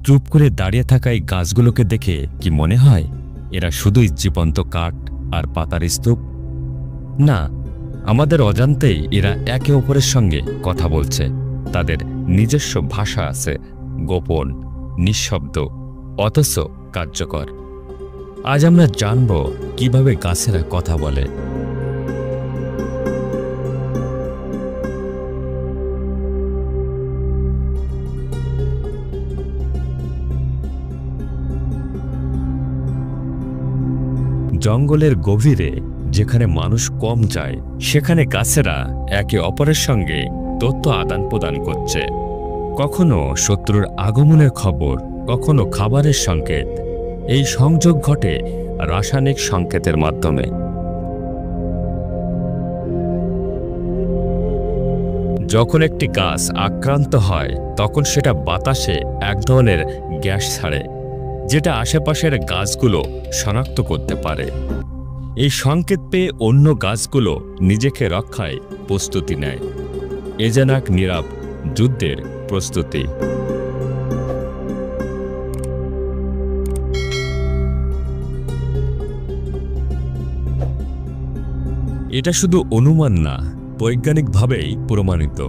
চুপ করে দাঁড়িয়ে থাকা এই গাছগুলোকে দেখে কি মনে হয় এরা শুধুই জীবন্ত কাঠ আর পাতার স্তূপ? না, আমাদের অজান্তেই এরা একে অপরের সঙ্গে কথা বলছে। তাদের নিজস্ব ভাষা আছে, গোপন, নিঃশব্দ, অথচ কার্যকর। আজ আমরা জানব কিভাবে গাছেরা কথা বলে। জঙ্গলের গভীরে, যেখানে মানুষ কম যায়, সেখানে গাছেরা একে অপরের সঙ্গে তথ্য আদান প্রদান করছে। কখনো শত্রুর আগমনের খবর, কখনো খাবারের সংকেত। এই সংযোগ ঘটে রাসায়নিক সংকেতের মাধ্যমে। যখন একটি গাছ আক্রান্ত হয় তখন সেটা বাতাসে এক ধরনের গ্যাস ছাড়ে, যেটা আশেপাশের গাছগুলো শনাক্ত করতে পারে। এই সংকেত পেয়ে অন্য গাছগুলো নিজেকে রক্ষায় প্রস্তুতি নেয়। এ যেন এক নীরব যুদ্ধের প্রস্তুতি। এটা শুধু অনুমান না, বৈজ্ঞানিকভাবেই প্রমাণিত।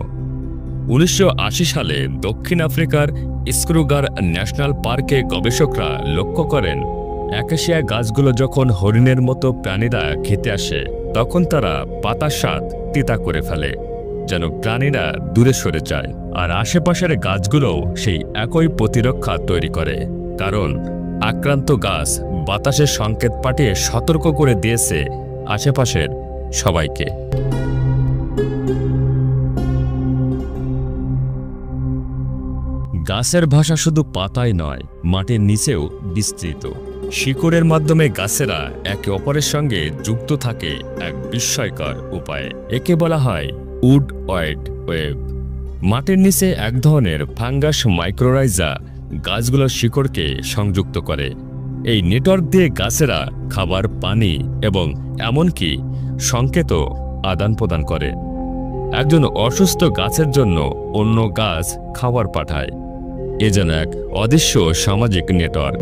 1980 সালে দক্ষিণ আফ্রিকার স্ক্রুগার ন্যাশনাল পার্কে গবেষকরা লক্ষ্য করেন, অ্যাকাসিয়া গাছগুলো যখন হরিণের মতো প্রাণীরা খেতে আসে তখন তারা পাতার স্বাদ তিতা করে ফেলে, যেন প্রাণীরা দূরে সরে যায়। আর আশেপাশের গাছগুলোও সেই একই প্রতিরক্ষা তৈরি করে, কারণ আক্রান্ত গাছ বাতাসের সংকেত পাঠিয়ে সতর্ক করে দিয়েছে আশেপাশের সবাইকে। গাছের ভাষা শুধু পাতায় নয়, মাটির নিচেও বিস্তৃত। শিকড়ের মাধ্যমে গাছেরা একে অপরের সঙ্গে যুক্ত থাকে এক বিস্ময়কর উপায়ে। একে বলা হয় উড ওয়াইড ওয়েব। মাটির নিচে এক ধরনের ফাঙ্গাস মাইক্রোরাইজা গাছগুলোর শিকড়কে সংযুক্ত করে। এই নেটওয়ার্ক দিয়ে গাছেরা খাবার, পানি এবং এমনকি সংকেতও আদান প্রদান করে। একজন অসুস্থ গাছের জন্য অন্য গাছ খাবার পাঠায়। এ যেন এক অদৃশ্য সামাজিক নেটওয়ার্ক।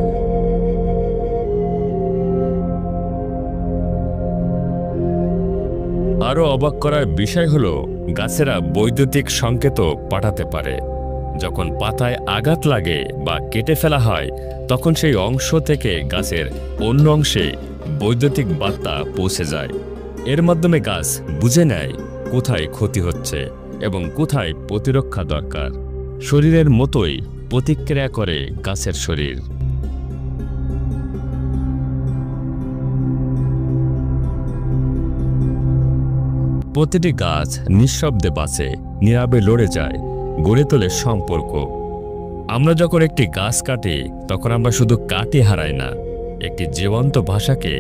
আরও অবাক করার বিষয় হলো, গাছেরা বৈদ্যুতিক সংকেতও পাঠাতে পারে। যখন পাতায় আঘাত লাগে বা কেটে ফেলা হয় তখন সেই অংশ থেকে গাছের অন্য অংশে বৈদ্যুতিক বার্তা পৌঁছে যায়। এর মাধ্যমে গাছ বুঝে নেয় কোথায় ক্ষতি হচ্ছে এবং কোথায় প্রতিরক্ষা দরকার। শরীরের মতোই প্রতিক্রিয়া করে গাছের শরীর। প্রতিটি গাছ নিঃশব্দে বাঁচে, নীরবে লড়ে যায়, গড়ে তোলে সম্পর্ক। আমরা যখন একটি গাছ কাটি তখন আমরা শুধু কাটি হারাই না, একটি জীবন্ত ভাষাকে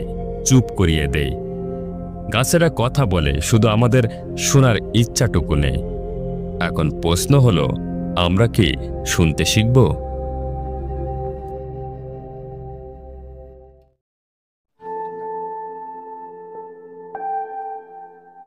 চুপ করিয়ে দেই। গাছেরা কথা বলে, শুধু আমাদের শোনার ইচ্ছাটুকু নেই। এখন প্রশ্ন হলো, আমরা কি শুনতে শিখব?